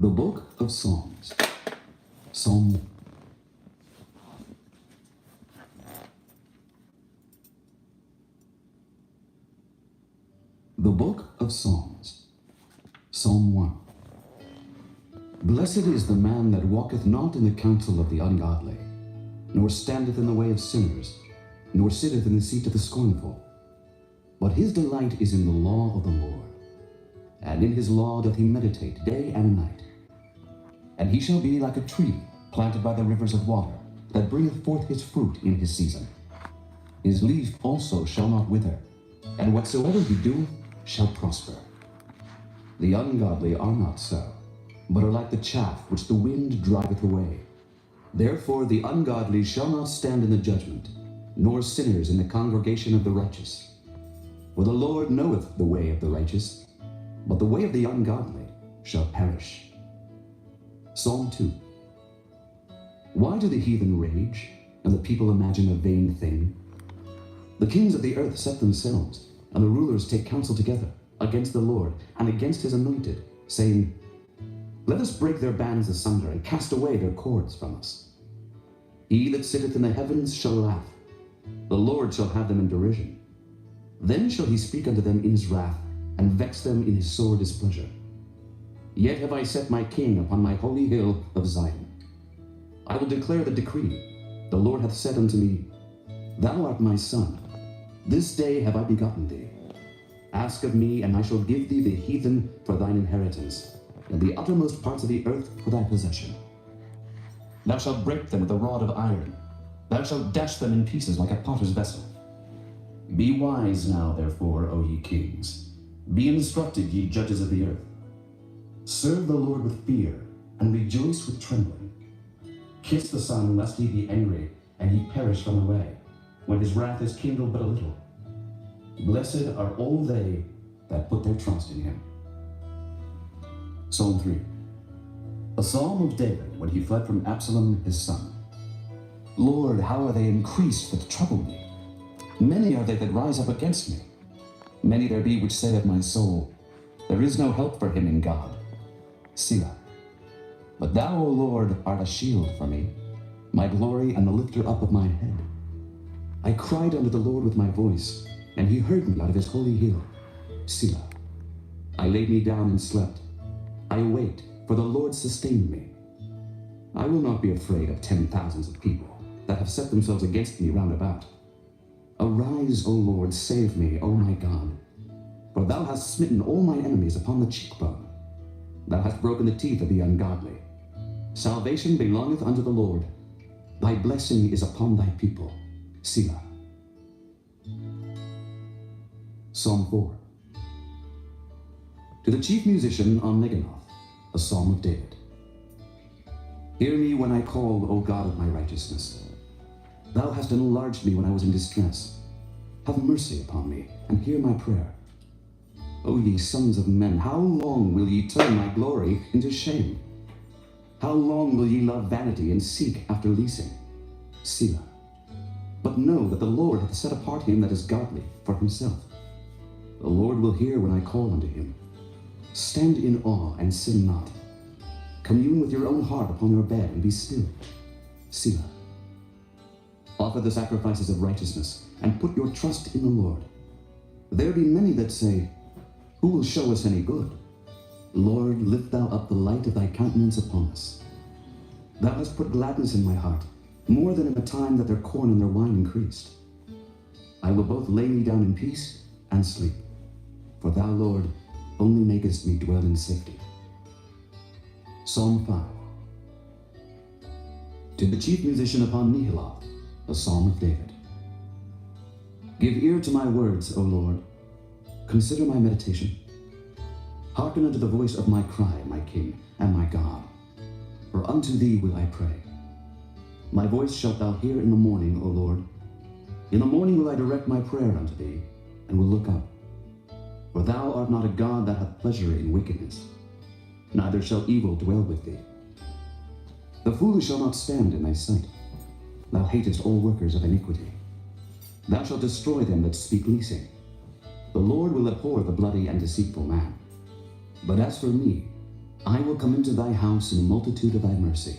The Book of Psalms. Psalm. The Book of Psalms. Psalm 1. Blessed is the man that walketh not in the counsel of the ungodly, nor standeth in the way of sinners, nor sitteth in the seat of the scornful. But his delight is in the law of the Lord, and in his law doth he meditate day and night. And he shall be like a tree planted by the rivers of water, that bringeth forth his fruit in his season. His leaf also shall not wither, and whatsoever he doeth shall prosper. The ungodly are not so, but are like the chaff which the wind driveth away. Therefore the ungodly shall not stand in the judgment, nor sinners in the congregation of the righteous. For the Lord knoweth the way of the righteous, but the way of the ungodly shall perish. Psalm 2. Why do the heathen rage, and the people imagine a vain thing? The kings of the earth set themselves, and the rulers take counsel together against the Lord and against his anointed, saying, Let us break their bands asunder, and cast away their cords from us. He that sitteth in the heavens shall laugh. The Lord shall have them in derision. Then shall he speak unto them in his wrath, and vex them in his sore displeasure. Yet have I set my king upon my holy hill of Zion. I will declare the decree. The Lord hath said unto me, Thou art my son. This day have I begotten thee. Ask of me, and I shall give thee the heathen for thine inheritance, and the uttermost parts of the earth for thy possession. Thou shalt break them with a rod of iron. Thou shalt dash them in pieces like a potter's vessel. Be wise now, therefore, O ye kings. Be instructed, ye judges of the earth. Serve the Lord with fear, and rejoice with trembling. Kiss the Son, lest he be angry, and he perish from the way, when his wrath is kindled but a little. Blessed are all they that put their trust in him. Psalm 3. A psalm of David when he fled from Absalom his son. Lord, how are they increased that trouble me? Many are they that rise up against me. Many there be which say of my soul, There is no help for him in God. Selah. But thou, O Lord, art a shield for me, my glory and the lifter up of my head. I cried unto the Lord with my voice, and he heard me out of his holy hill. Selah. I laid me down and slept. I awaked, for the Lord sustained me. I will not be afraid of 10,000s of people that have set themselves against me round about. Arise, O Lord, save me, O my God. For thou hast smitten all my enemies upon the cheekbone. Thou hast broken the teeth of the ungodly. Salvation belongeth unto the Lord. Thy blessing is upon thy people. Selah. Psalm 4. To the chief musician on Neginoth, a psalm of David. Hear me when I call, O God of my righteousness. Thou hast enlarged me when I was in distress. Have mercy upon me, and hear my prayer. O ye sons of men, how long will ye turn my glory into shame? How long will ye love vanity and seek after leasing? Selah. But know that the Lord hath set apart him that is godly for himself. The Lord will hear when I call unto him. Stand in awe and sin not. Commune with your own heart upon your bed and be still. Selah. Offer the sacrifices of righteousness and put your trust in the Lord. There be many that say, Who will show us any good? Lord, lift thou up the light of thy countenance upon us. Thou hast put gladness in my heart, more than in the time that their corn and their wine increased. I will both lay me down in peace and sleep, for thou, Lord, only makest me dwell in safety. Psalm 5. To the chief musician upon Nehiloth, a psalm of David. Give ear to my words, O Lord. Consider my meditation. Hearken unto the voice of my cry, my King and my God. For unto thee will I pray. My voice shalt thou hear in the morning, O Lord. In the morning will I direct my prayer unto thee, and will look up. For thou art not a God that hath pleasure in wickedness, neither shall evil dwell with thee. The foolish shall not stand in thy sight. Thou hatest all workers of iniquity. Thou shalt destroy them that speak leasing. The Lord will abhor the bloody and deceitful man. But as for me, I will come into thy house in the multitude of thy mercy,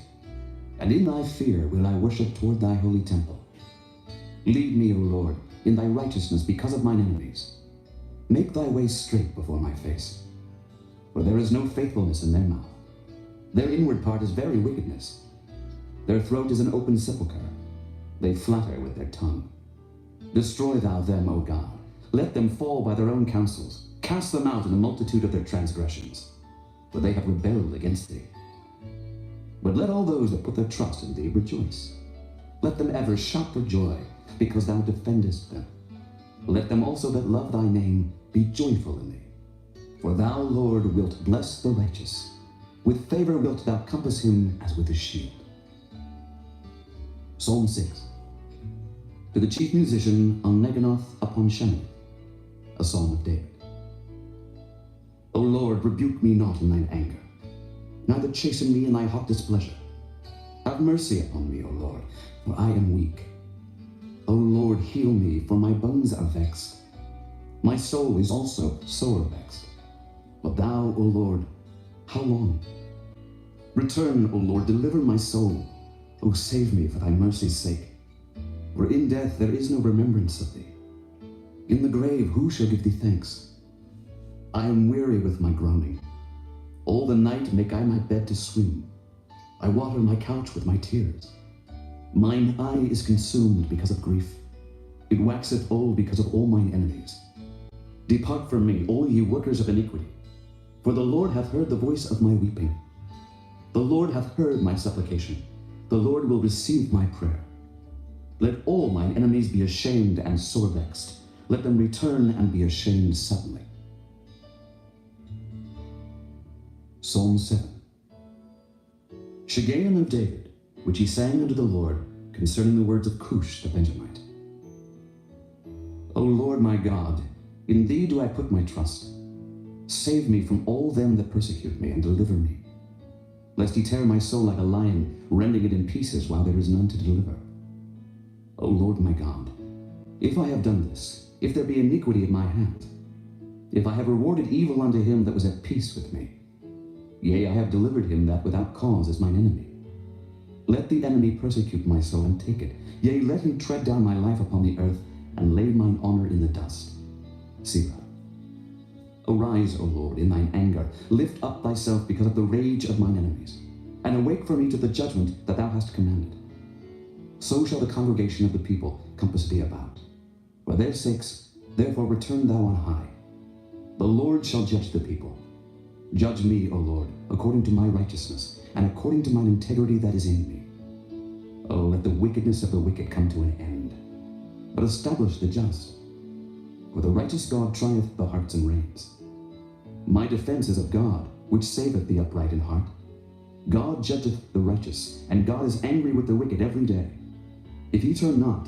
and in thy fear will I worship toward thy holy temple. Lead me, O Lord, in thy righteousness because of mine enemies. Make thy way straight before my face. For there is no faithfulness in their mouth. Their inward part is very wickedness. Their throat is an open sepulchre. They flatter with their tongue. Destroy thou them, O God. Let them fall by their own counsels. Cast them out in the multitude of their transgressions, for they have rebelled against thee. But let all those that put their trust in thee rejoice. Let them ever shout for joy, because thou defendest them. Let them also that love thy name be joyful in thee. For thou, Lord, wilt bless the righteous. With favor wilt thou compass him as with a shield. Psalm 6. To the chief musician on Neginoth upon Shemith, a psalm of David. O Lord, rebuke me not in thine anger, neither chasten me in thy hot displeasure. Have mercy upon me, O Lord, for I am weak. O Lord, heal me, for my bones are vexed. My soul is also sore vexed. But thou, O Lord, how long? Return, O Lord, deliver my soul. O save me for thy mercy's sake. For in death there is no remembrance of thee. In the grave who shall give thee thanks? I am weary with my groaning. All the night make I my bed to swim. I water my couch with my tears. Mine eye is consumed because of grief. It waxeth old because of all mine enemies. Depart from me, all ye workers of iniquity. For the Lord hath heard the voice of my weeping. The Lord hath heard my supplication. The Lord will receive my prayer. Let all mine enemies be ashamed and sore vexed. Let them return and be ashamed suddenly. Psalm 7. Shiggaion of David, which he sang unto the Lord concerning the words of Cush the Benjamite. O Lord my God, in thee do I put my trust. Save me from all them that persecute me, and deliver me, lest he tear my soul like a lion, rending it in pieces while there is none to deliver. O Lord my God, if I have done this, if there be iniquity in my hand, if I have rewarded evil unto him that was at peace with me, yea, I have delivered him that without cause is mine enemy. Let the enemy persecute my soul and take it. Yea, let him tread down my life upon the earth, and lay mine honor in the dust. Selah. Arise, O Lord, in thine anger. Lift up thyself because of the rage of mine enemies, and awake for me to the judgment that thou hast commanded. So shall the congregation of the people compass thee about. For their sakes, therefore return thou on high. The Lord shall judge the people. Judge me, O Lord, according to my righteousness, and according to mine integrity that is in me. O let the wickedness of the wicked come to an end, but establish the just. For the righteous God trieth the hearts and reins. My defense is of God, which saveth the upright in heart. God judgeth the righteous, and God is angry with the wicked every day. If he turn not,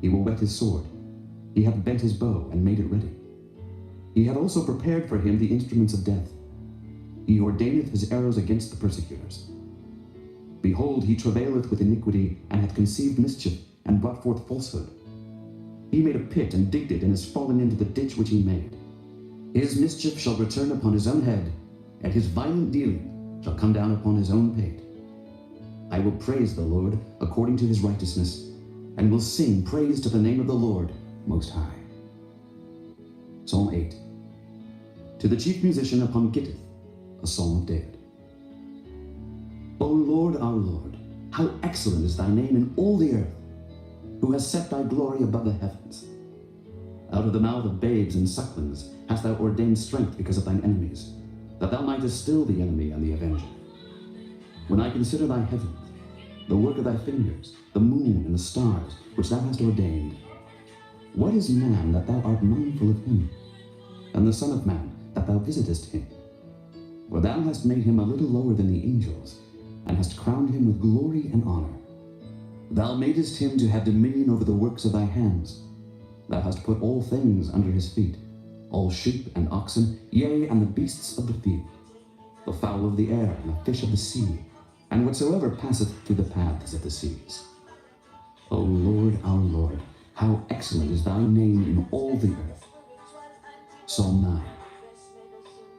he will whet his sword. He hath bent his bow and made it ready. He hath also prepared for him the instruments of death. He ordaineth his arrows against the persecutors. Behold, he travaileth with iniquity, and hath conceived mischief, and brought forth falsehood. He made a pit, and digged it, and is fallen into the ditch which he made. His mischief shall return upon his own head, and his violent dealing shall come down upon his own pate. I will praise the Lord according to his righteousness, and will sing praise to the name of the Lord Most High. Psalm 8. To the chief musician upon Gittith, a psalm of David. O Lord, our Lord, how excellent is thy name in all the earth, who has set thy glory above the heavens. Out of the mouth of babes and sucklings hast thou ordained strength because of thine enemies, that thou mightest still the enemy and the avenger. When I consider thy heavens, the work of thy fingers, the moon and the stars, which thou hast ordained, what is man that thou art mindful of him, and the Son of Man that thou visitest him? For thou hast made him a little lower than the angels, and hast crowned him with glory and honor. Thou madest him to have dominion over the works of thy hands. Thou hast put all things under his feet, all sheep and oxen, yea, and the beasts of the field, the fowl of the air, and the fish of the sea, and whatsoever passeth through the paths of the seas. O Lord, our Lord, how excellent is thy name in all the earth. Psalm 9.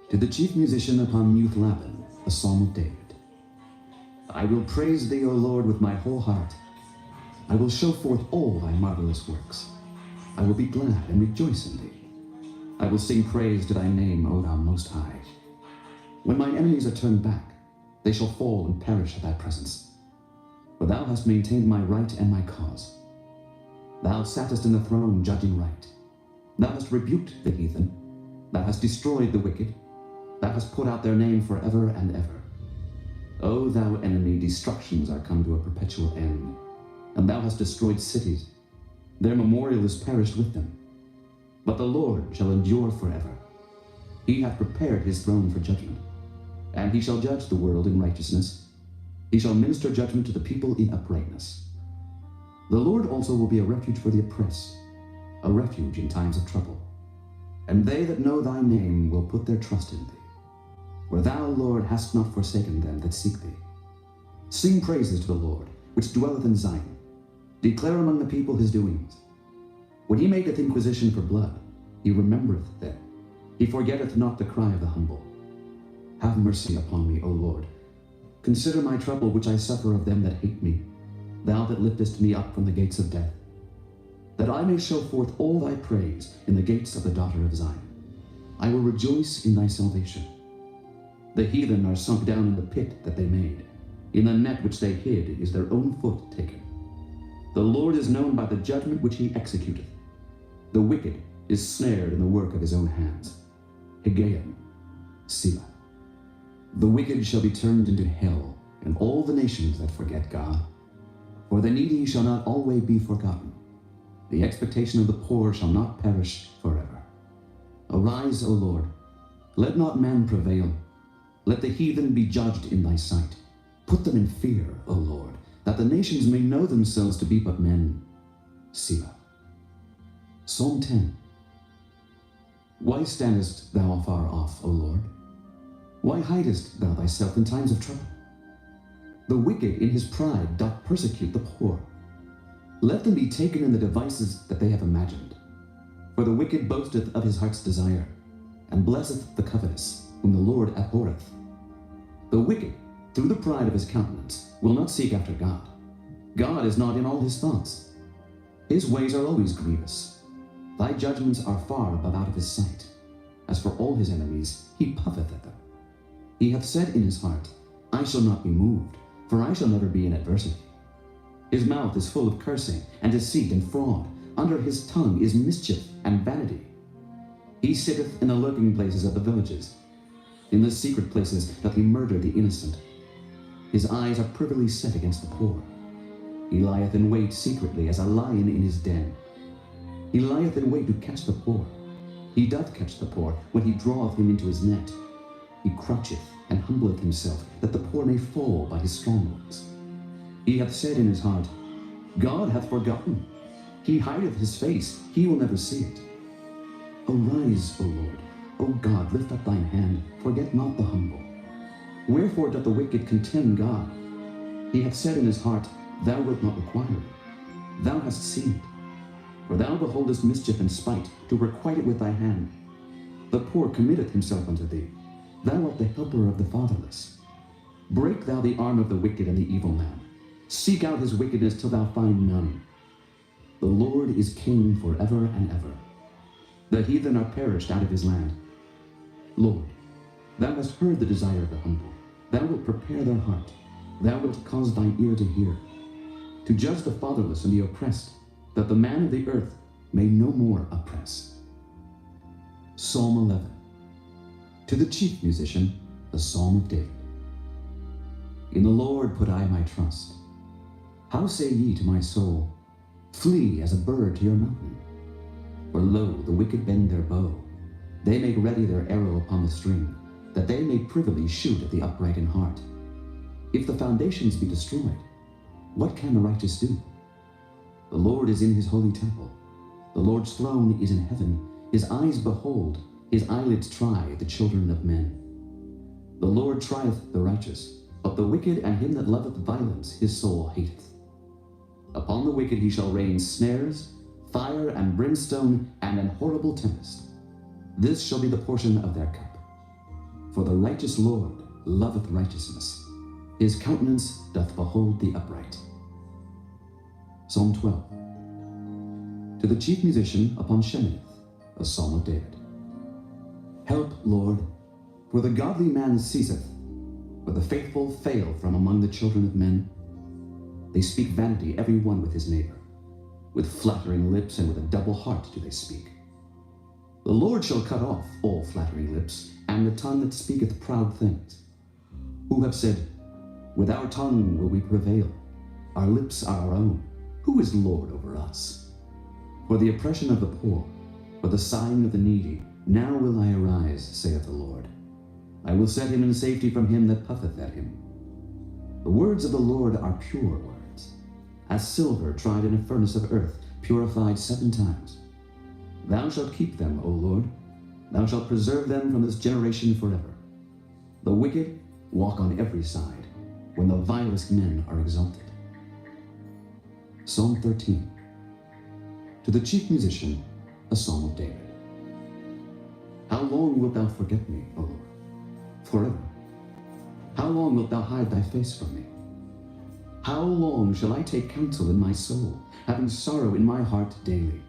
To the chief musician upon Muthlabben, a psalm of David. I will praise thee, O Lord, with my whole heart. I will show forth all thy marvelous works. I will be glad and rejoice in thee. I will sing praise to thy name, O thou most high. When mine enemies are turned back, they shall fall and perish at thy presence. For thou hast maintained my right and my cause. Thou sattest in the throne, judging right. Thou hast rebuked the heathen. Thou hast destroyed the wicked. Thou hast put out their name forever and ever. O thou enemy, destructions are come to a perpetual end, and thou hast destroyed cities. Their memorial is perished with them. But the Lord shall endure forever. He hath prepared his throne for judgment, and he shall judge the world in righteousness. He shall minister judgment to the people in uprightness. The Lord also will be a refuge for the oppressed, a refuge in times of trouble. And they that know thy name will put their trust in thee. For thou, Lord, hast not forsaken them that seek thee. Sing praises to the Lord, which dwelleth in Zion. Declare among the people his doings. When he maketh inquisition for blood, he remembereth them. He forgetteth not the cry of the humble. Have mercy upon me, O Lord. Consider my trouble which I suffer of them that hate me, thou that liftest me up from the gates of death, that I may show forth all thy praise in the gates of the daughter of Zion. I will rejoice in thy salvation. The heathen are sunk down in the pit that they made. In the net which they hid is their own foot taken. The Lord is known by the judgment which he executeth. The wicked is snared in the work of his own hands. Higgaion, Selah. The wicked shall be turned into hell, and all the nations that forget God. For the needy shall not always be forgotten. The expectation of the poor shall not perish forever. Arise, O Lord. Let not man prevail. Let the heathen be judged in thy sight. Put them in fear, O Lord, that the nations may know themselves to be but men. Selah. Psalm 10. Why standest thou afar off, O Lord? Why hidest thou thyself in times of trouble? The wicked in his pride doth persecute the poor. Let them be taken in the devices that they have imagined. For the wicked boasteth of his heart's desire, and blesseth the covetous, whom the Lord abhorreth. The wicked, through the pride of his countenance, will not seek after God. God is not in all his thoughts. His ways are always grievous. Thy judgments are far above out of his sight. As for all his enemies, he puffeth at them. He hath said in his heart, I shall not be moved, for I shall never be in adversity. His mouth is full of cursing, and deceit, and fraud. Under his tongue is mischief and vanity. He sitteth in the lurking places of the villages. In the secret places doth he murder the innocent. His eyes are privily set against the poor. He lieth in wait secretly as a lion in his den. He lieth in wait to catch the poor. He doth catch the poor when he draweth him into his net. He croucheth and humbleth himself, that the poor may fall by his strong ones. He hath said in his heart, God hath forgotten. He hideth his face, he will never see it. Arise, O Lord. O God, lift up thine hand, forget not the humble. Wherefore doth the wicked contemn God? He hath said in his heart, Thou wilt not require it. Thou hast seen it. For thou beholdest mischief and spite, to requite it with thy hand. The poor committeth himself unto thee. Thou art the helper of the fatherless. Break thou the arm of the wicked and the evil man. Seek out his wickedness till thou find none. The Lord is king forever and ever. The heathen are perished out of his land. Lord, thou hast heard the desire of the humble. Thou wilt prepare their heart. Thou wilt cause thine ear to hear, to judge the fatherless and the oppressed, that the man of the earth may no more oppress. Psalm 11. To the chief musician, the Psalm of David. In the Lord put I my trust. How say ye to my soul, Flee as a bird to your mountain? For lo, the wicked bend their bow. They make ready their arrow upon the string, that they may privily shoot at the upright in heart. If the foundations be destroyed, what can the righteous do? The Lord is in his holy temple. The Lord's throne is in heaven. His eyes behold, his eyelids try the children of men. The Lord trieth the righteous, but the wicked and him that loveth violence his soul hateth. Upon the wicked he shall rain snares, fire and brimstone, and an horrible tempest. This shall be the portion of their cup. For the righteous Lord loveth righteousness. His countenance doth behold the upright. Psalm 12. To the chief musician upon Sheminith, a psalm of David. Help, Lord, for the godly man ceaseth, for the faithful fail from among the children of men. They speak vanity, every one with his neighbor. With flattering lips and with a double heart do they speak. The Lord shall cut off all flattering lips, and the tongue that speaketh proud things. Who have said, with our tongue will we prevail, our lips are our own. Who is Lord over us? For the oppression of the poor, for the sighing of the needy, now will I arise, saith the Lord. I will set him in safety from him that puffeth at him. The words of the Lord are pure words, as silver tried in a furnace of earth, purified 7 times. Thou shalt keep them, O Lord. Thou shalt preserve them from this generation forever. The wicked walk on every side, when the vilest men are exalted. Psalm 13. To the chief musician, a psalm of David. How long wilt thou forget me, O Lord? Forever. How long wilt thou hide thy face from me? How long shall I take counsel in my soul, having sorrow in my heart daily?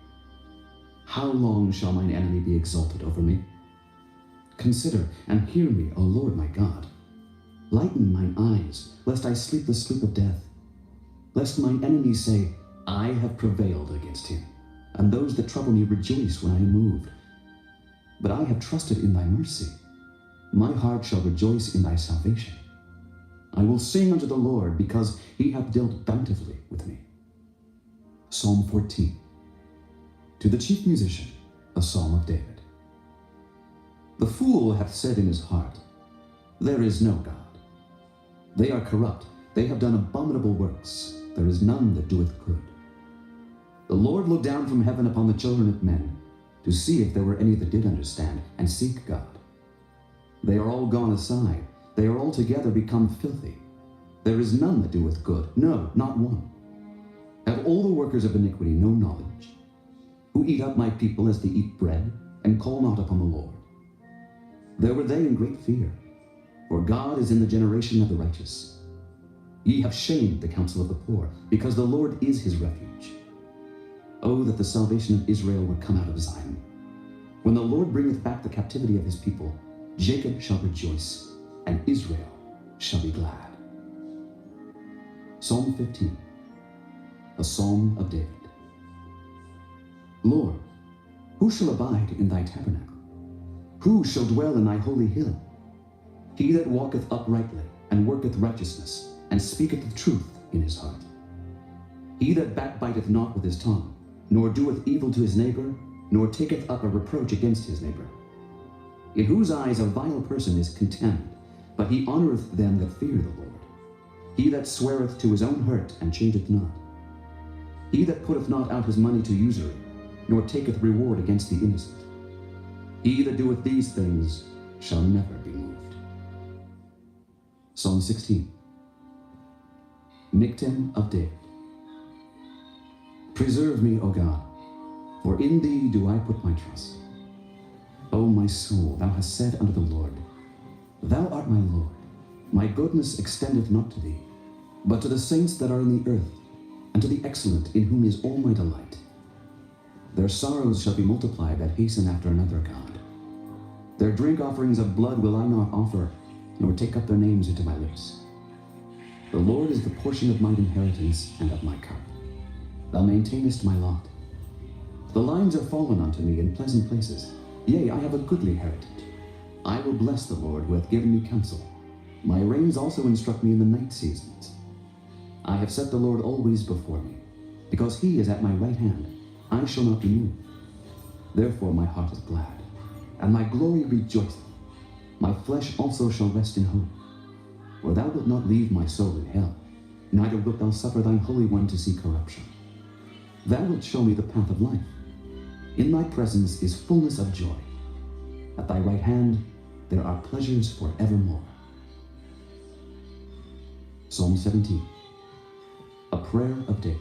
How long shall mine enemy be exalted over me? Consider and hear me, O Lord my God. Lighten mine eyes, lest I sleep the sleep of death. Lest mine enemies say, I have prevailed against him, and those that trouble me rejoice when I am moved. But I have trusted in thy mercy. My heart shall rejoice in thy salvation. I will sing unto the Lord, because he hath dealt bountifully with me. Psalm 14. To the chief musician, a psalm of David. The fool hath said in his heart, there is no God. They are corrupt, they have done abominable works, there is none that doeth good. The Lord looked down from heaven upon the children of men, to see if there were any that did understand, and seek God. They are all gone aside, they are altogether become filthy. There is none that doeth good, no, not one. Have all the workers of iniquity no knowledge? Who eat up my people as they eat bread, and call not upon the Lord. There were they in great fear, for God is in the generation of the righteous. Ye have shamed the counsel of the poor, because the Lord is his refuge. Oh, that the salvation of Israel would come out of Zion. When the Lord bringeth back the captivity of his people, Jacob shall rejoice, and Israel shall be glad. Psalm 15, a psalm of David. Lord, who shall abide in thy tabernacle? Who shall dwell in thy holy hill? He that walketh uprightly, and worketh righteousness, and speaketh the truth in his heart. He that backbiteth not with his tongue, nor doeth evil to his neighbor, nor taketh up a reproach against his neighbor. In whose eyes a vile person is contemned, but he honoreth them that fear the Lord. He that sweareth to his own hurt, and changeth not. He that putteth not out his money to usury, nor taketh reward against the innocent. He that doeth these things shall never be moved. Psalm 16. Michtam of David. Preserve me, O God, for in thee do I put my trust. O my soul, thou hast said unto the Lord, Thou art my Lord. My goodness extendeth not to thee, but to the saints that are in the earth, and to the excellent, in whom is all my delight. Their sorrows shall be multiplied that hasten after another God. Their drink offerings of blood will I not offer, nor take up their names into my lips. The Lord is the portion of mine inheritance and of my cup. Thou maintainest my lot. The lines are fallen unto me in pleasant places. Yea, I have a goodly heritage. I will bless the Lord who hath given me counsel. My reins also instruct me in the night seasons. I have set the Lord always before me. Because he is at my right hand, I shall not be moved. Therefore my heart is glad, and my glory rejoiceth. My flesh also shall rest in hope. For thou wilt not leave my soul in hell, neither wilt thou suffer thine Holy One to see corruption. Thou wilt show me the path of life. In thy presence is fullness of joy. At thy right hand there are pleasures for evermore. Psalm 17, a prayer of David.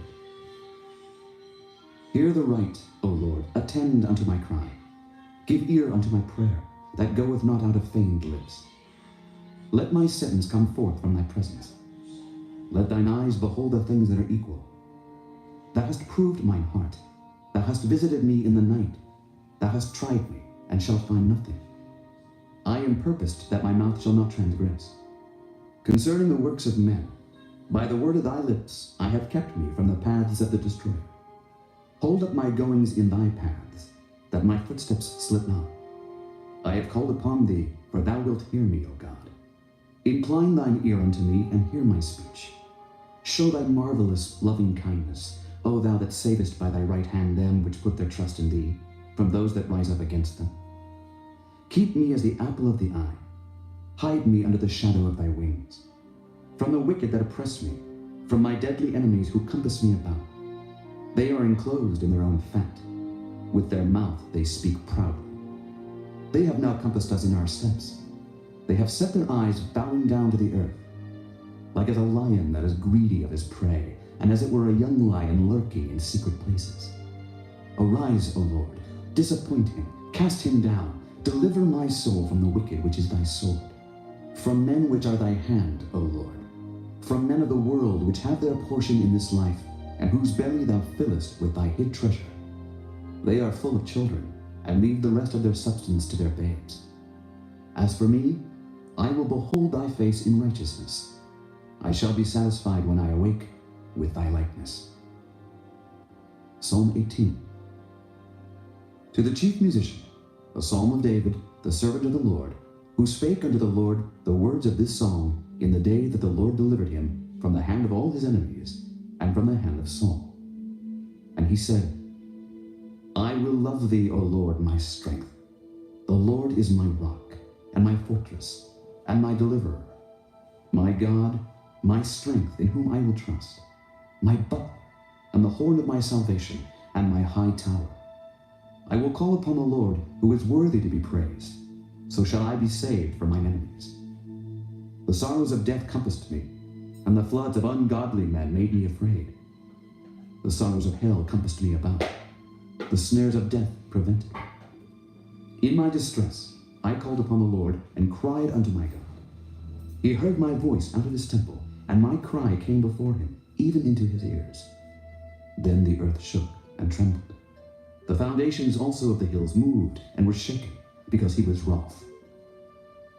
Hear the right, O Lord, attend unto my cry. Give ear unto my prayer, that goeth not out of feigned lips. Let my sentence come forth from thy presence. Let thine eyes behold the things that are equal. Thou hast proved mine heart. Thou hast visited me in the night. Thou hast tried me, and shalt find nothing. I am purposed that my mouth shall not transgress. Concerning the works of men, by the word of thy lips I have kept me from the paths of the destroyer. Hold up my goings in thy paths, that my footsteps slip not. I have called upon thee, for thou wilt hear me, O God. Incline thine ear unto me, and hear my speech. Show thy marvelous loving kindness, O thou that savest by thy right hand them which put their trust in thee, from those that rise up against them. Keep me as the apple of the eye. Hide me under the shadow of thy wings. From the wicked that oppress me, from my deadly enemies who compass me about. They are enclosed in their own fat. With their mouth they speak proudly. They have now compassed us in our steps. They have set their eyes bowing down to the earth. Like as a lion that is greedy of his prey, and as it were a young lion lurking in secret places. Arise, O Lord, disappoint him, cast him down, deliver my soul from the wicked which is thy sword. From men which are thy hand, O Lord, from men of the world which have their portion in this life, and whose belly thou fillest with thy hid treasure. They are full of children, and leave the rest of their substance to their babes. As for me, I will behold thy face in righteousness. I shall be satisfied when I awake with thy likeness. Psalm 18. To the chief musician, a psalm of David, the servant of the Lord, who spake unto the Lord the words of this song in the day that the Lord delivered him from the hand of all his enemies, and from the hand of Saul. And he said, I will love thee, O Lord, my strength. The Lord is my rock, and my fortress, and my deliverer. My God, my strength, in whom I will trust. My buckler, and the horn of my salvation, and my high tower. I will call upon the Lord, who is worthy to be praised. So shall I be saved from mine enemies. The sorrows of death compassed me, and the floods of ungodly men made me afraid. The sorrows of hell compassed me about. The snares of death prevented me. In my distress I called upon the Lord, and cried unto my God. He heard my voice out of his temple, and my cry came before him, even into his ears. Then the earth shook and trembled. The foundations also of the hills moved and were shaken, because he was wroth.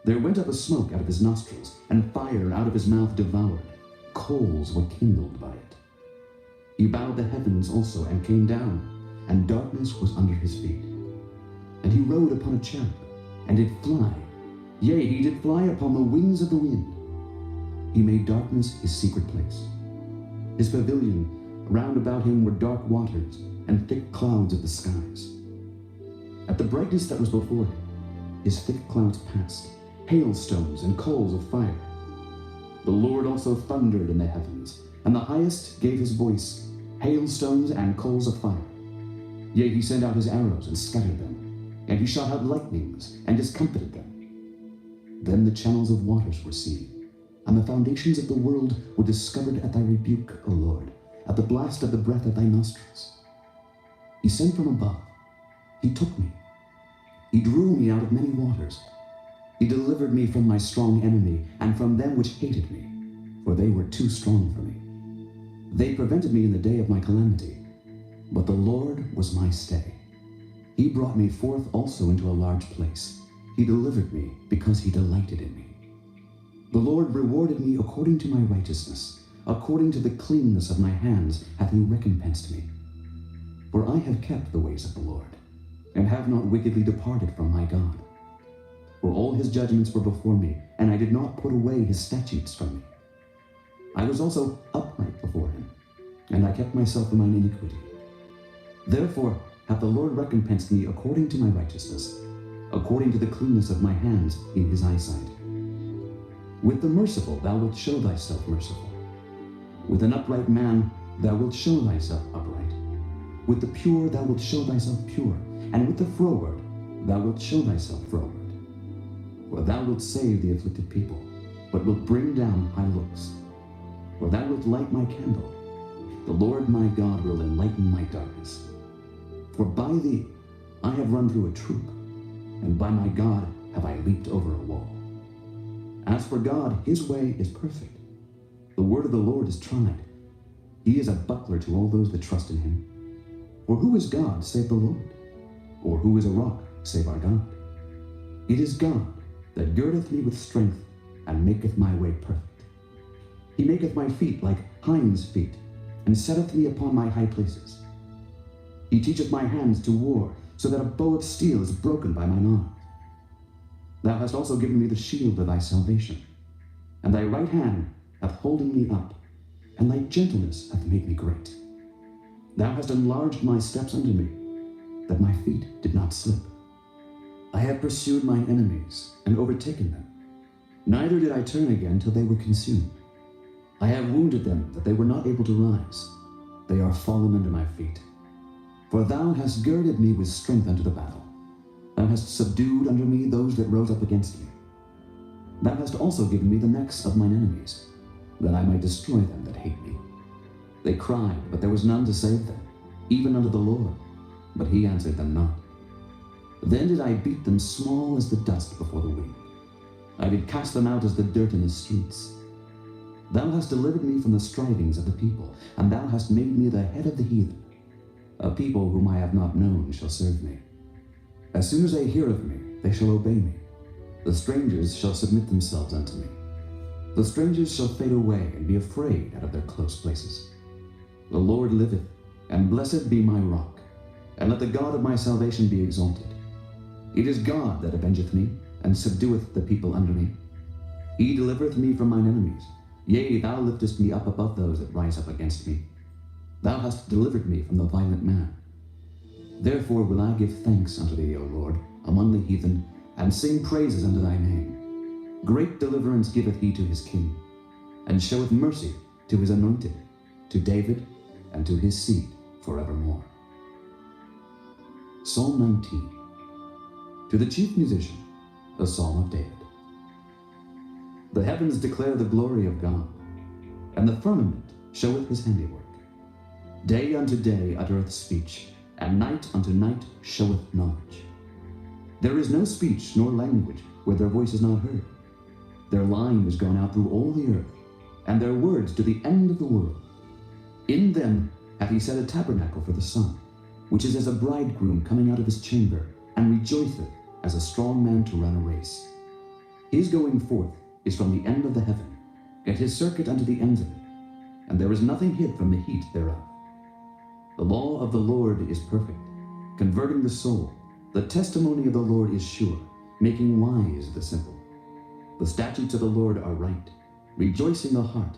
There went up a smoke out of his nostrils, and fire out of his mouth devoured. Coals were kindled by it. He bowed the heavens also, and came down, and darkness was under his feet. And he rode upon a cherub, and did fly. Yea, he did fly upon the wings of the wind. He made darkness his secret place. His pavilion round about him were dark waters, and thick clouds of the skies. At the brightness that was before him, his thick clouds passed, hailstones and coals of fire. The Lord also thundered in the heavens, and the highest gave his voice, hailstones and coals of fire. Yea, he sent out his arrows and scattered them, and he shot out lightnings and discomfited them. Then the channels of waters were seen, and the foundations of the world were discovered at thy rebuke, O Lord, at the blast of the breath of thy nostrils. He sent from above. He took me. He drew me out of many waters. He delivered me from my strong enemy, and from them which hated me, for they were too strong for me. They prevented me in the day of my calamity, but the Lord was my stay. He brought me forth also into a large place. He delivered me because he delighted in me. The Lord rewarded me according to my righteousness. According to the cleanness of my hands hath he recompensed me. For I have kept the ways of the Lord, and have not wickedly departed from my God. For all his judgments were before me, and I did not put away his statutes from me. I was also upright before him, and I kept myself from mine iniquity. Therefore hath the Lord recompensed me according to my righteousness, according to the cleanness of my hands in his eyesight. With the merciful thou wilt show thyself merciful. With an upright man thou wilt show thyself upright. With the pure thou wilt show thyself pure, and with the froward thou wilt show thyself froward. For thou wilt save the afflicted people, but wilt bring down high looks. For thou wilt light my candle. The Lord my God will enlighten my darkness. For by thee I have run through a troop, and by my God have I leaped over a wall. As for God, his way is perfect. The word of the Lord is tried. He is a buckler to all those that trust in him. For who is God save the Lord? Or who is a rock save our God? It is God that girdeth me with strength, and maketh my way perfect. He maketh my feet like hinds' feet, and setteth me upon my high places. He teacheth my hands to war, so that a bow of steel is broken by mine arms. Thou hast also given me the shield of thy salvation, and thy right hand hath holden me up, and thy gentleness hath made me great. Thou hast enlarged my steps unto me, that my feet did not slip. I have pursued mine enemies, and overtaken them. Neither did I turn again till they were consumed. I have wounded them, that they were not able to rise. They are fallen under my feet. For thou hast girded me with strength unto the battle. Thou hast subdued under me those that rose up against me. Thou hast also given me the necks of mine enemies, that I might destroy them that hate me. They cried, but there was none to save them, even unto the Lord, but he answered them not. Then did I beat them small as the dust before the wind. I did cast them out as the dirt in the streets. Thou hast delivered me from the strivings of the people, and thou hast made me the head of the heathen. A people whom I have not known shall serve me. As soon as they hear of me, they shall obey me. The strangers shall submit themselves unto me. The strangers shall fade away and be afraid out of their close places. The Lord liveth, and blessed be my rock, and let the God of my salvation be exalted. It is God that avengeth me, and subdueth the people under me. He delivereth me from mine enemies. Yea, thou liftest me up above those that rise up against me. Thou hast delivered me from the violent man. Therefore will I give thanks unto thee, O Lord, among the heathen, and sing praises unto thy name. Great deliverance giveth he to his king, and showeth mercy to his anointed, to David, and to his seed forevermore. Psalm 19. To the chief musician, a psalm of David. The heavens declare the glory of God, and the firmament showeth his handiwork. Day unto day uttereth speech, and night unto night showeth knowledge. There is no speech nor language where their voice is not heard. Their line is gone out through all the earth, and their words to the end of the world. In them hath he set a tabernacle for the sun, which is as a bridegroom coming out of his chamber, and rejoiceth as a strong man to run a race. His going forth is from the end of the heaven, and his circuit unto the ends of it, and there is nothing hid from the heat thereof. The law of the Lord is perfect, converting the soul. The testimony of the Lord is sure, making wise the simple. The statutes of the Lord are right, rejoicing the heart.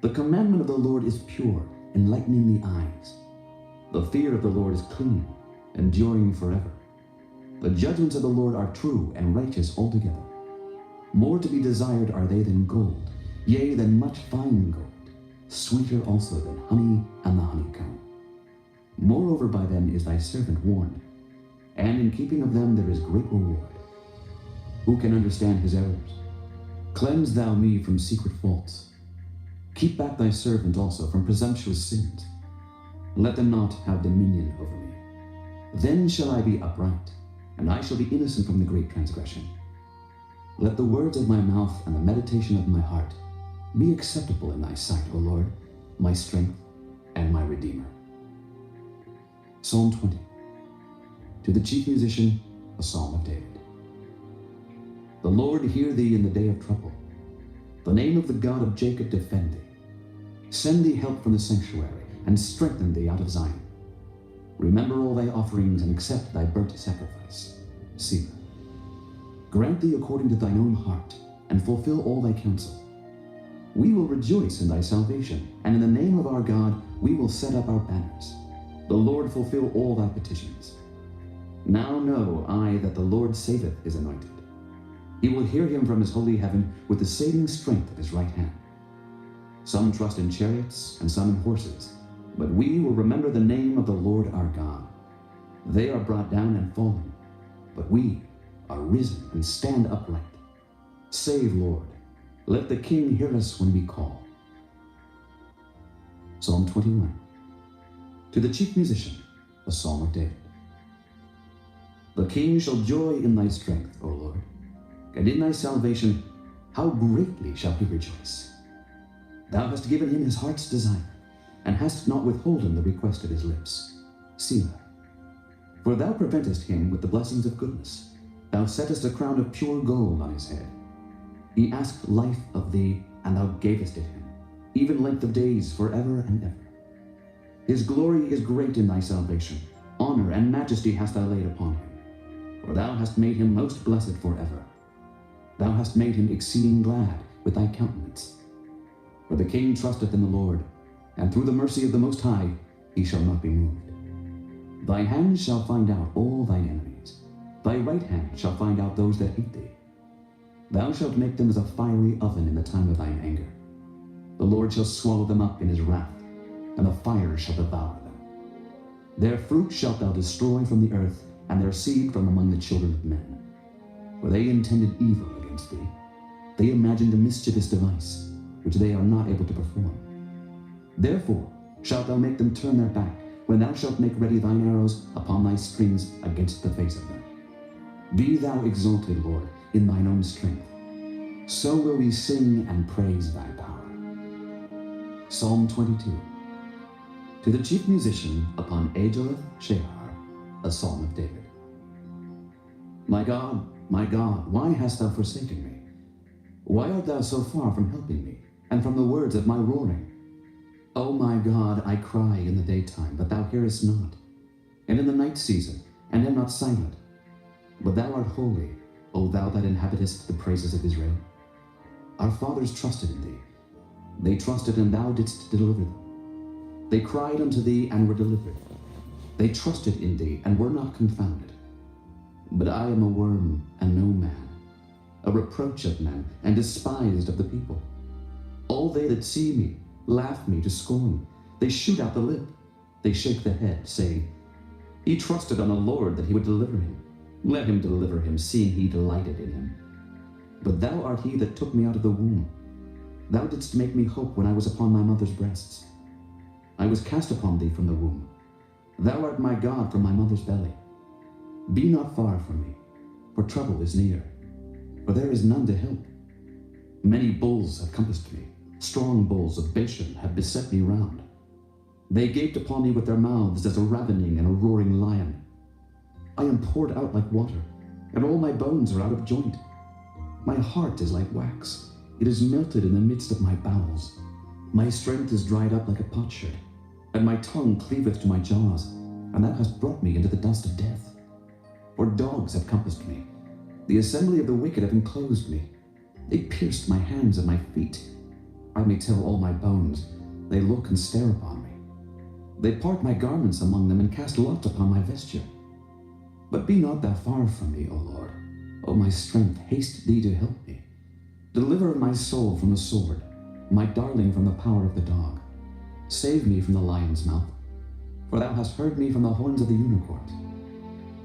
The commandment of the Lord is pure, enlightening the eyes. The fear of the Lord is clean, enduring forever. The judgments of the Lord are true and righteous altogether. More to be desired are they than gold, yea, than much fine gold, sweeter also than honey and the honeycomb. Moreover, by them is thy servant warned, and in keeping of them there is great reward. Who can understand his errors? Cleanse thou me from secret faults. Keep back thy servant also from presumptuous sins. Let them not have dominion over me. Then shall I be upright, and I shall be innocent from the great transgression. Let the words of my mouth and the meditation of my heart be acceptable in thy sight, O Lord, my strength and my Redeemer. Psalm 20. To the chief musician, a psalm of David. The Lord hear thee in the day of trouble. The name of the God of Jacob defend thee. Send thee help from the sanctuary, and strengthen thee out of Zion. Remember all thy offerings, and accept thy burnt sacrifice. Selah. Grant thee according to thine own heart, and fulfill all thy counsel. We will rejoice in thy salvation, and in the name of our God we will set up our banners. The Lord fulfill all thy petitions. Now know I that the Lord saveth his anointed. He will hear him from his holy heaven with the saving strength of his right hand. Some trust in chariots, and some in horses, but we will remember the name of the Lord our God. They are brought down and fallen, but we are risen and stand upright. Save, Lord. Let the King hear us when we call. Psalm 21. To the chief musician, a psalm of David. The king shall joy in thy strength, O Lord, and in thy salvation how greatly shall he rejoice! Thou hast given him his heart's desire, and hast not withholden the request of his lips. Selah. For thou preventest him with the blessings of goodness. Thou settest a crown of pure gold on his head. He asked life of thee, and thou gavest it him, even length of days forever and ever. His glory is great in thy salvation. Honor and majesty hast thou laid upon him. For thou hast made him most blessed forever. Thou hast made him exceeding glad with thy countenance. For the king trusteth in the Lord, and through the mercy of the Most High he shall not be moved. Thy hand shall find out all thine enemies. Thy right hand shall find out those that hate thee. Thou shalt make them as a fiery oven in the time of thine anger. The Lord shall swallow them up in his wrath, and the fire shall devour them. Their fruit shalt thou destroy from the earth, and their seed from among the children of men. For they intended evil against thee. They imagined a mischievous device, which they are not able to perform. Therefore shalt thou make them turn their back, when thou shalt make ready thine arrows upon thy strings against the face of them. Be thou exalted, Lord, in thine own strength. So will we sing and praise thy power. Psalm 22. To the chief musician upon Ageleth Shehar, a psalm of David. My God, why hast thou forsaken me? Why art thou so far from helping me, and from the words of my roaring? O my God, I cry in the daytime, but thou hearest not, and in the night season, and am not silent. But thou art holy, O thou that inhabitest the praises of Israel. Our fathers trusted in thee. They trusted, and thou didst deliver them. They cried unto thee, and were delivered. They trusted in thee, and were not confounded. But I am a worm, and no man, a reproach of men, and despised of the people. All they that see me laugh me to scorn. They shoot out the lip. They shake the head, saying, He trusted on the Lord that he would deliver him. Let him deliver him, seeing he delighted in him. But thou art he that took me out of the womb. Thou didst make me hope when I was upon my mother's breasts. I was cast upon thee from the womb. Thou art my God from my mother's belly. Be not far from me, for trouble is near, for there is none to help. Many bulls have compassed me. Strong bulls of Bashan have beset me round. They gaped upon me with their mouths as a ravening and a roaring lion. I am poured out like water, and all my bones are out of joint. My heart is like wax. It is melted in the midst of my bowels. My strength is dried up like a potsherd, and my tongue cleaveth to my jaws, and thou hast brought me into the dust of death. For dogs have compassed me. The assembly of the wicked have enclosed me. They pierced my hands and my feet. I may tell all my bones. They look and stare upon me. They part my garments among them, and cast lots upon my vesture. But be not thou far from me, O Lord. O my strength, haste thee to help me. Deliver my soul from the sword, my darling from the power of the dog. Save me from the lion's mouth, for thou hast heard me from the horns of the unicorns.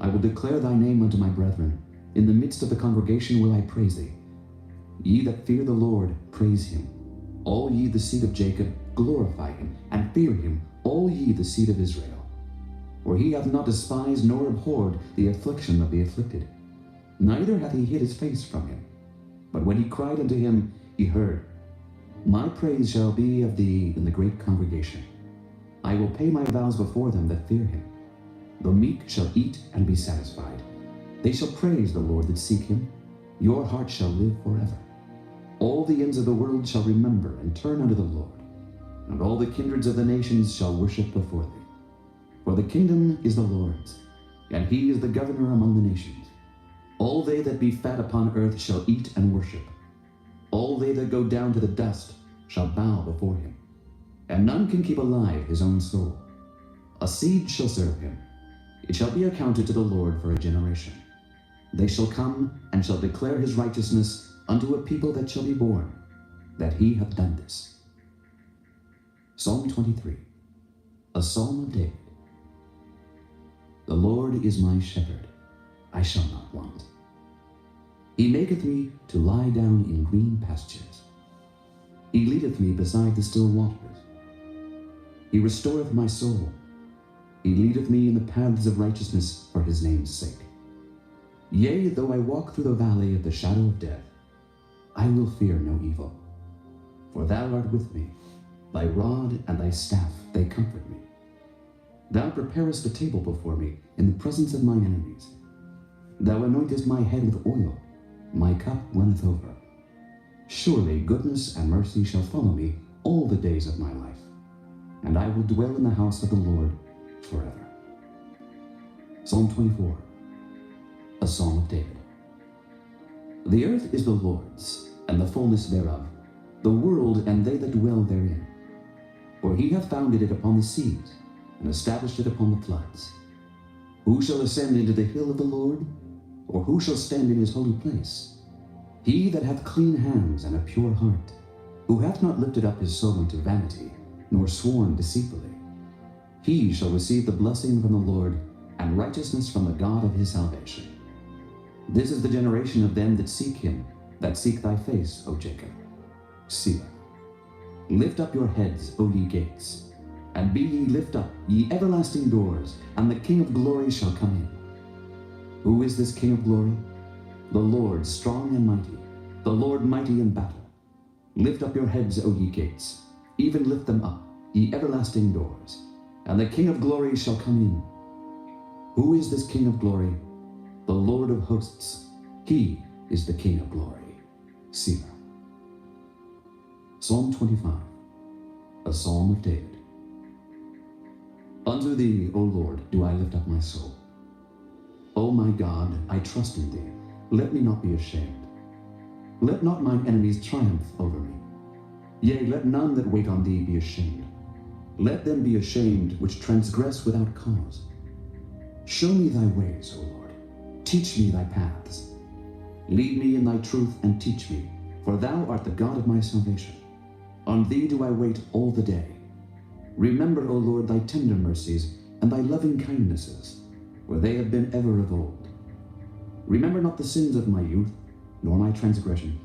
I will declare thy name unto my brethren. In the midst of the congregation will I praise thee. Ye that fear the Lord, praise him. All ye the seed of Jacob, glorify him, and fear him, all ye the seed of Israel. For he hath not despised nor abhorred the affliction of the afflicted, neither hath he hid his face from him. But when he cried unto him, he heard. My praise shall be of thee in the great congregation. I will pay my vows before them that fear him. The meek shall eat and be satisfied. They shall praise the Lord that seek him. Your heart shall live forever. All the ends of the world shall remember and turn unto the Lord, and all the kindreds of the nations shall worship before thee. For the kingdom is the Lord's, and he is the governor among the nations. All they that be fat upon earth shall eat and worship. All they that go down to the dust shall bow before him. And none can keep alive his own soul. A seed shall serve him. It shall be accounted to the Lord for a generation. They shall come and shall declare his righteousness unto a people that shall be born, that he hath done this. Psalm 23, a psalm of David. The Lord is my shepherd, I shall not want. He maketh me to lie down in green pastures. He leadeth me beside the still waters. He restoreth my soul. He leadeth me in the paths of righteousness for his name's sake. Yea, though I walk through the valley of the shadow of death, I will fear no evil. For thou art with me. Thy rod and thy staff, they comfort me. Thou preparest a table before me in the presence of mine enemies. Thou anointest my head with oil. My cup runneth over. Surely goodness and mercy shall follow me all the days of my life, and I will dwell in the house of the Lord forever. Psalm 24, a psalm of David. The earth is the Lord's, and the fullness thereof, the world and they that dwell therein. For he hath founded it upon the seas, and established it upon the floods. Who shall ascend into the hill of the Lord? Or who shall stand in his holy place? He that hath clean hands and a pure heart, who hath not lifted up his soul unto vanity, nor sworn deceitfully. He shall receive the blessing from the Lord, and righteousness from the God of his salvation. This is the generation of them that seek him, that seek thy face, O Jacob. Selah. Lift up your heads, O ye gates, and be ye lift up, ye everlasting doors, and the King of glory shall come in. Who is this King of glory? The Lord strong and mighty, the Lord mighty in battle. Lift up your heads, O ye gates, even lift them up, ye everlasting doors, and the King of glory shall come in. Who is this King of glory? The Lord of hosts. He is the King of glory. Selah. Psalm 25, a psalm of David. Unto thee, O Lord, do I lift up my soul. O my God, I trust in thee. Let me not be ashamed. Let not mine enemies triumph over me. Yea, let none that wait on thee be ashamed. Let them be ashamed which transgress without cause. Show me thy ways, O Lord. Teach me thy paths. Lead me in thy truth and teach me, for thou art the God of my salvation. On thee do I wait all the day. Remember, O Lord, thy tender mercies and thy loving kindnesses, for they have been ever of old. Remember not the sins of my youth, nor my transgression.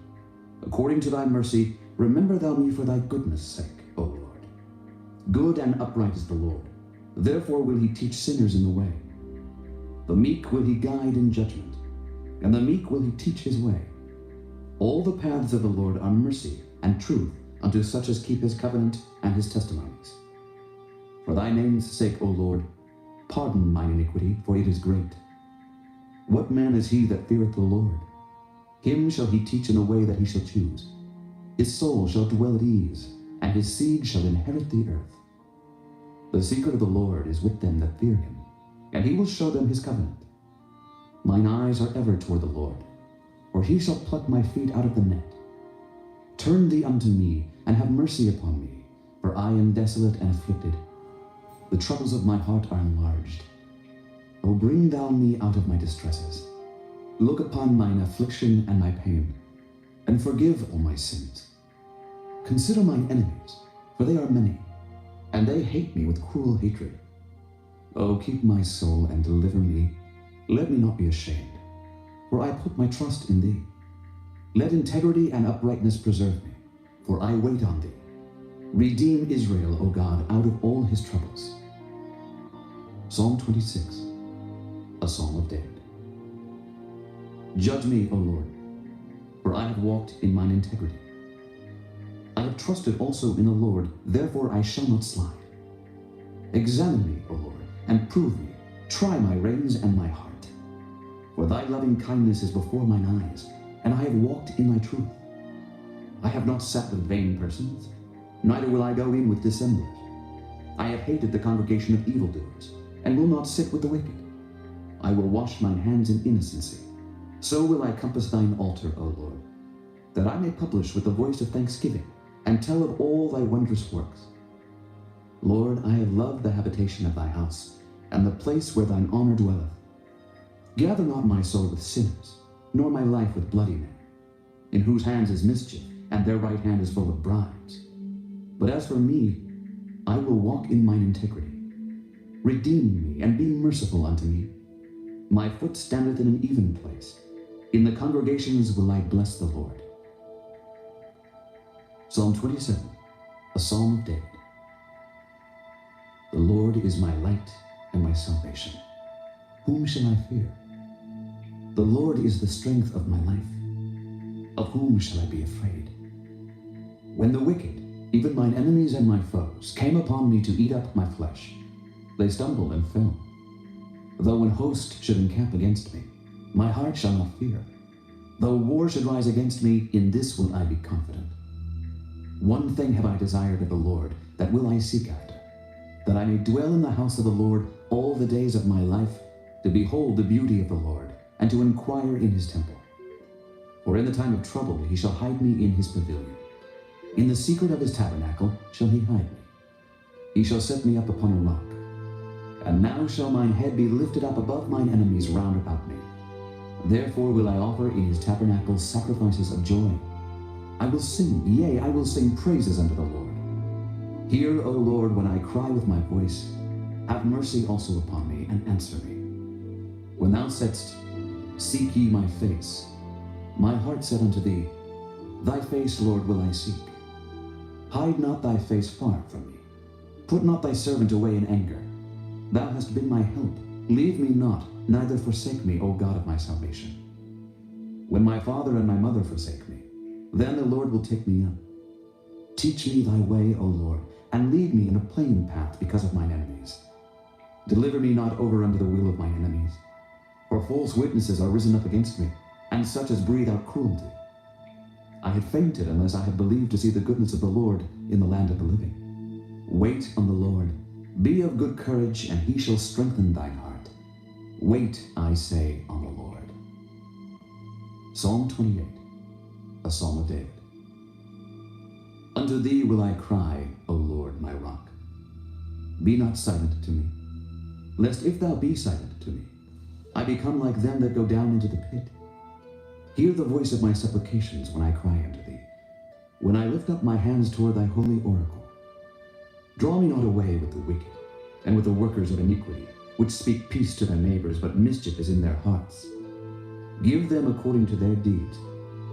According to thy mercy, remember thou me for thy goodness' sake, O Lord. Good and upright is the Lord. Therefore will he teach sinners in the way. The meek will he guide in judgment, and the meek will he teach his way. All the paths of the Lord are mercy and truth unto such as keep his covenant and his testimonies. For thy name's sake, O Lord, pardon mine iniquity, for it is great. What man is he that feareth the Lord? Him shall he teach in the way that he shall choose. His soul shall dwell at ease, and his seed shall inherit the earth. The secret of the Lord is with them that fear him, and he will show them his covenant. Mine eyes are ever toward the Lord, for he shall pluck my feet out of the net. Turn thee unto me, and have mercy upon me, for I am desolate and afflicted. The troubles of my heart are enlarged. O bring thou me out of my distresses. Look upon mine affliction and my pain, and forgive all my sins. Consider mine enemies, for they are many, and they hate me with cruel hatred. O keep my soul and deliver me. Let me not be ashamed, for I put my trust in thee. Let integrity and uprightness preserve me, for I wait on thee. Redeem Israel, O God, out of all his troubles. Psalm 26, a psalm of David. Judge me, O Lord, for I have walked in mine integrity. I have trusted also in the Lord, therefore I shall not slide. Examine me, O Lord, and prove me. Try my reins and my heart. For thy loving kindness is before mine eyes, and I have walked in thy truth. I have not sat with vain persons, neither will I go in with dissemblers. I have hated the congregation of evildoers, and will not sit with the wicked. I will wash mine hands in innocency. So will I compass thine altar, O Lord, that I may publish with the voice of thanksgiving, and tell of all thy wondrous works. Lord, I have loved the habitation of thy house, and the place where thine honor dwelleth. Gather not my soul with sinners, nor my life with bloody men, in whose hands is mischief, and their right hand is full of bribes. But as for me, I will walk in mine integrity. Redeem me, and be merciful unto me. My foot standeth in an even place. In the congregations will I bless the Lord. Psalm 27, a psalm of David. The Lord is my light and my salvation. Whom shall I fear? The Lord is the strength of my life. of whom shall I be afraid? When the wicked, even mine enemies and my foes, came upon me to eat up my flesh, they stumbled and fell. Though an host should encamp against me, my heart shall not fear. Though war should rise against me, in this will I be confident. One thing have I desired of the Lord, that will I seek after, that I may dwell in the house of the Lord all the days of my life, to behold the beauty of the Lord, and to inquire in his temple. For in the time of trouble he shall hide me in his pavilion. In the secret of his tabernacle shall he hide me. He shall set me up upon a rock. And now shall mine head be lifted up above mine enemies round about me. Therefore will I offer in his tabernacle sacrifices of joy. I will sing, yea, I will sing praises unto the Lord. Hear, O Lord, when I cry with my voice. Have mercy also upon me, and answer me. When thou saidst, seek ye my face, my heart said unto thee, thy face, Lord, will I seek. Hide not thy face far from me. Put not thy servant away in anger. Thou hast been my help. Leave me not, neither forsake me, O God of my salvation. When my father and my mother forsake me, then the Lord will take me up. Teach me thy way, O Lord, and lead me in a plain path because of mine enemies. Deliver me not over unto the will of mine enemies. For false witnesses are risen up against me, and such as breathe out cruelty. I had fainted unless I had believed to see the goodness of the Lord in the land of the living. Wait on the Lord. Be of good courage, and he shall strengthen thine heart. Wait, I say, on the Lord. Psalm 28, a Psalm of David. Unto thee will I cry, O Lord, my rock. Be not silent to me, lest if thou be silent to me, I become like them that go down into the pit. Hear the voice of my supplications when I cry unto thee, when I lift up my hands toward thy holy oracle. Draw me not away with the wicked, and with the workers of iniquity, which speak peace to their neighbors, but mischief is in their hearts. Give them according to their deeds,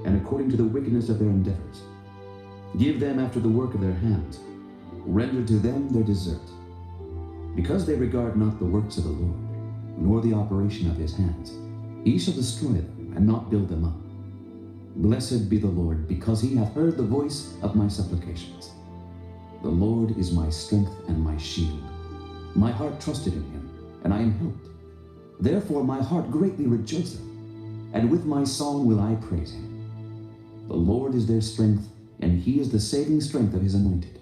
and according to the wickedness of their endeavors. Give them after the work of their hands. Render to them their desert. Because they regard not the works of the Lord, nor the operation of his hands, he shall destroy them, and not build them up. Blessed be the Lord, because he hath heard the voice of my supplications. The Lord is my strength and my shield. My heart trusted in him, and I am helped. Therefore my heart greatly rejoiceth, and with my song will I praise him. The Lord is their strength, and he is the saving strength of his anointed.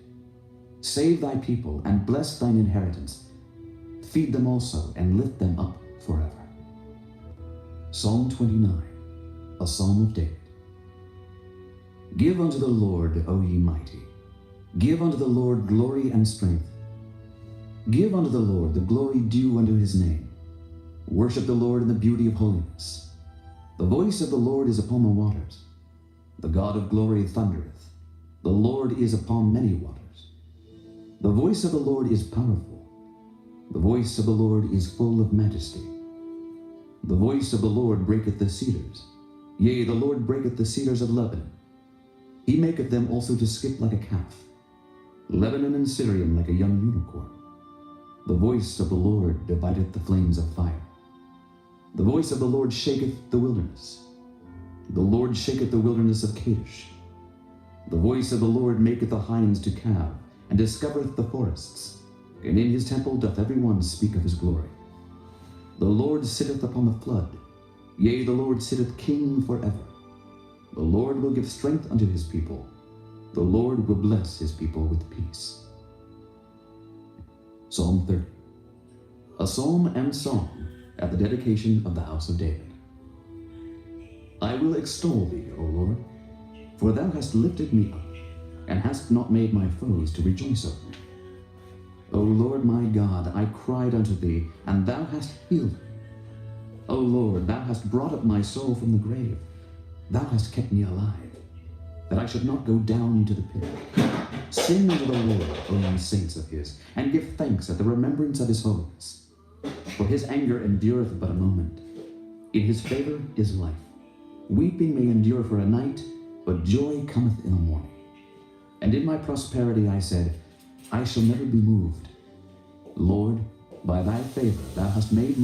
Save thy people, and bless thine inheritance. Feed them also, and lift them up forever. Psalm 29, a Psalm of David. Give unto the Lord, O ye mighty. Give unto the Lord glory and strength. Give unto the Lord the glory due unto his name. Worship the Lord in the beauty of holiness. The voice of the Lord is upon the waters. The God of glory thundereth. The Lord is upon many waters. The voice of the Lord is powerful. The voice of the Lord is full of majesty. The voice of the Lord breaketh the cedars. Yea, the Lord breaketh the cedars of Lebanon. He maketh them also to skip like a calf. Lebanon and Syrian like a young unicorn. The voice of the Lord divideth the flames of fire. The voice of the Lord shaketh the wilderness. The Lord shaketh the wilderness of Kadesh. The voice of the Lord maketh the hinds to calve, and discovereth the forests. And in his temple doth every one speak of his glory. The Lord sitteth upon the flood. Yea, the Lord sitteth king forever. The Lord will give strength unto his people. The Lord will bless his people with peace. Psalm 30, a psalm and song at the dedication of the house of David. I will extol thee, O Lord, for thou hast lifted me up, and hast not made my foes to rejoice over me. O Lord my God, I cried unto thee, and thou hast healed me. O Lord, thou hast brought up my soul from the grave. Thou hast kept me alive, that I should not go down into the pit. Sing unto the Lord, O ye saints of his, and give thanks at the remembrance of his holiness. For his anger endureth but a moment. In his favor is life. Weeping may endure for a night, but joy cometh in the morning. And in my prosperity I said, I shall never be moved. Lord, by thy favor thou hast made my